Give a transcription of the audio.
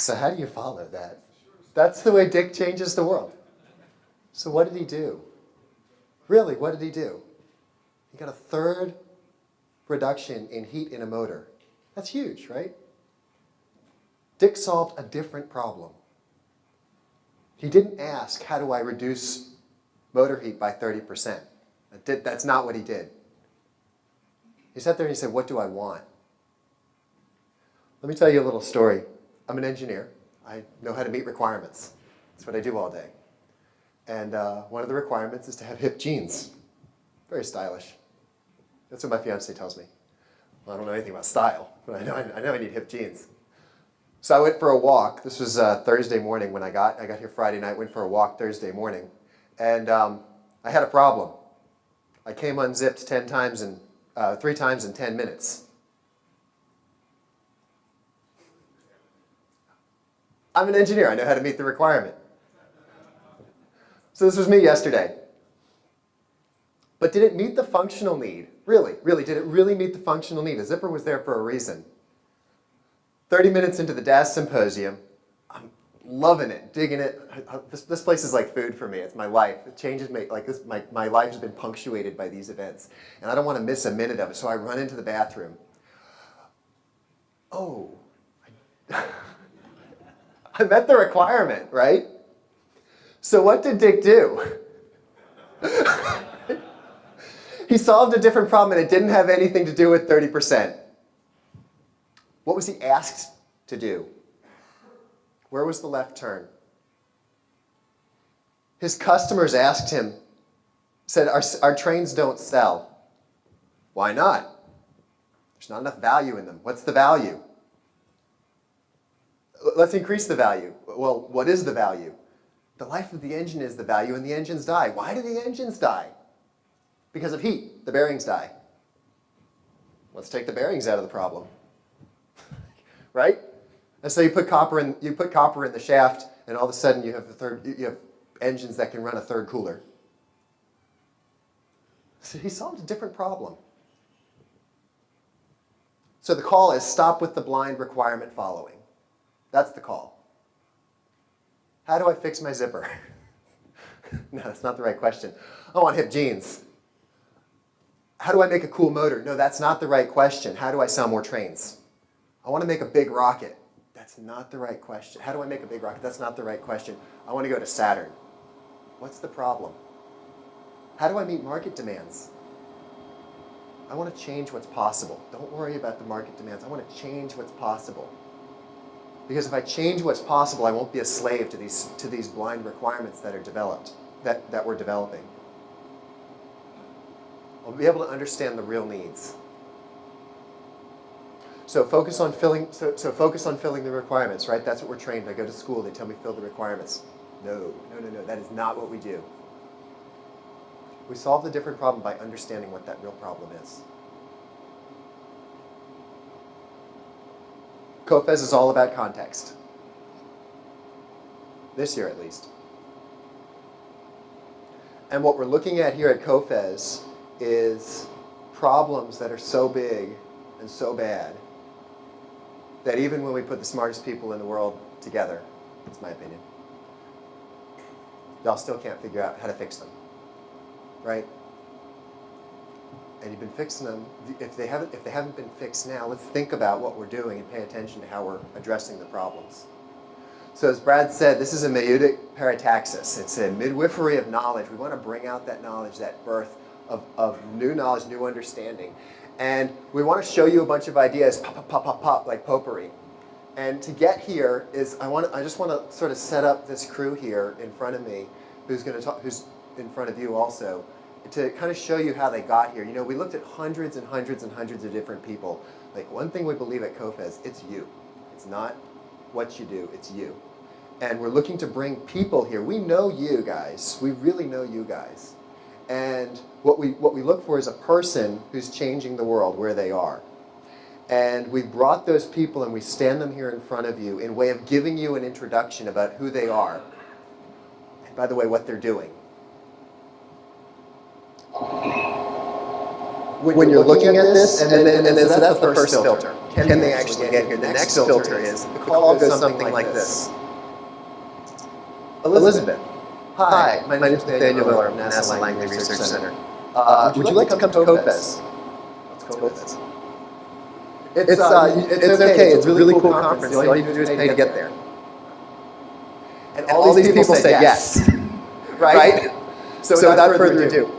So how do you follow that? That's the way Dick changes the world. So what did he do? Really, what did he do? He got a third reduction in heat in a motor. That's huge, right? Dick solved a different problem. He didn't ask, how do I reduce motor heat by 30%? That's not what he did. He sat there and he said, what do I want? Let me tell you a little story. I'm an engineer. I know how to meet requirements. That's what I do all day. And one of the requirements is to have hip jeans. Very stylish. That's what my fiance tells me. Well, I don't know anything about style, but I know I need hip jeans. So I went for a walk. This was Thursday morning when I got here Friday night, went for a walk Thursday morning. And I had a problem. I came unzipped 3 times in 10 minutes. I'm an engineer. I know how to meet the requirement. So this was me yesterday. But did it meet the functional need? Really, did it really meet the functional need? A zipper was there for a reason. 30 minutes into the DAS symposium, I'm loving it, digging it. This place is like food for me. It's my life. It changes me. Like this, my life has been punctuated by these events. And I don't want to miss a minute of it. So I run into the bathroom. Oh. I met the requirement, right? So what did Dick do? He solved a different problem and it didn't have anything to do with 30%. What was he asked to do? Where was the left turn? His customers asked him, said, our trains don't sell. Why not? There's not enough value in them. What's the value? Let's increase the value. Well, what is the value? The life of the engine is the value and the engines die. Why do the engines die? Because of heat. The bearings die. Let's take the bearings out of the problem. Right? And so you put copper in the shaft, and all of a sudden you have engines that can run a third cooler. So he solved a different problem. So the call is stop with the blind requirement following. That's the call. How do I fix my zipper? No, that's not the right question. I want hip jeans. How do I make a cool motor? No, that's not the right question. How do I sell more trains? I want to make a big rocket. That's not the right question. How do I make a big rocket? That's not the right question. I want to go to Saturn. What's the problem? How do I meet market demands? I want to change what's possible. Don't worry about the market demands. I want to change what's possible. Because if I change what's possible, I won't be a slave to these blind requirements that are developed, that we're developing. I'll be able to understand the real needs. So focus on filling the requirements, right? That's what we're trained. I go to school, they tell me fill the requirements. No, that is not what we do. We solve the different problem by understanding what that real problem is. COFES is all about context. This year, at least. And what we're looking at here at COFES is problems that are so big and so bad that even when we put the smartest people in the world together, that's my opinion, y'all still can't figure out how to fix them, right? And you've been fixing them. If they haven't been fixed now, let's think about what we're doing and pay attention to how we're addressing the problems. So as Brad said, this is a meiutic parataxis. It's a midwifery of knowledge. We want to bring out that knowledge, that birth of new knowledge, new understanding. And we want to show you a bunch of ideas, pop, pop, pop, pop, pop, like potpourri. And to get here is, I just want to sort of set up this crew here in front of me, who's in front of you also, to kind of show you how they got here. You know, we looked at hundreds and hundreds and hundreds of different people. Like, one thing we believe at COFES, it's you. It's not what you do, it's you. And we're looking to bring people here. We know you guys. We really know you guys. And what we look for is a person who's changing the world where they are. And we brought those people and we stand them here in front of you in way of giving you an introduction about who they are. And by the way, what they're doing. When you're looking at this, and then so that's the first filter. can they actually get here? The next filter is, the call goes something like this. Elizabeth, hi, my name is Nathanael Miller from NASA Langley Research Center. Would you like to come to COPES? What's COPES? It's okay, it's a really cool conference. All you need to do is pay to get there. And all these people say yes, right? So without further ado,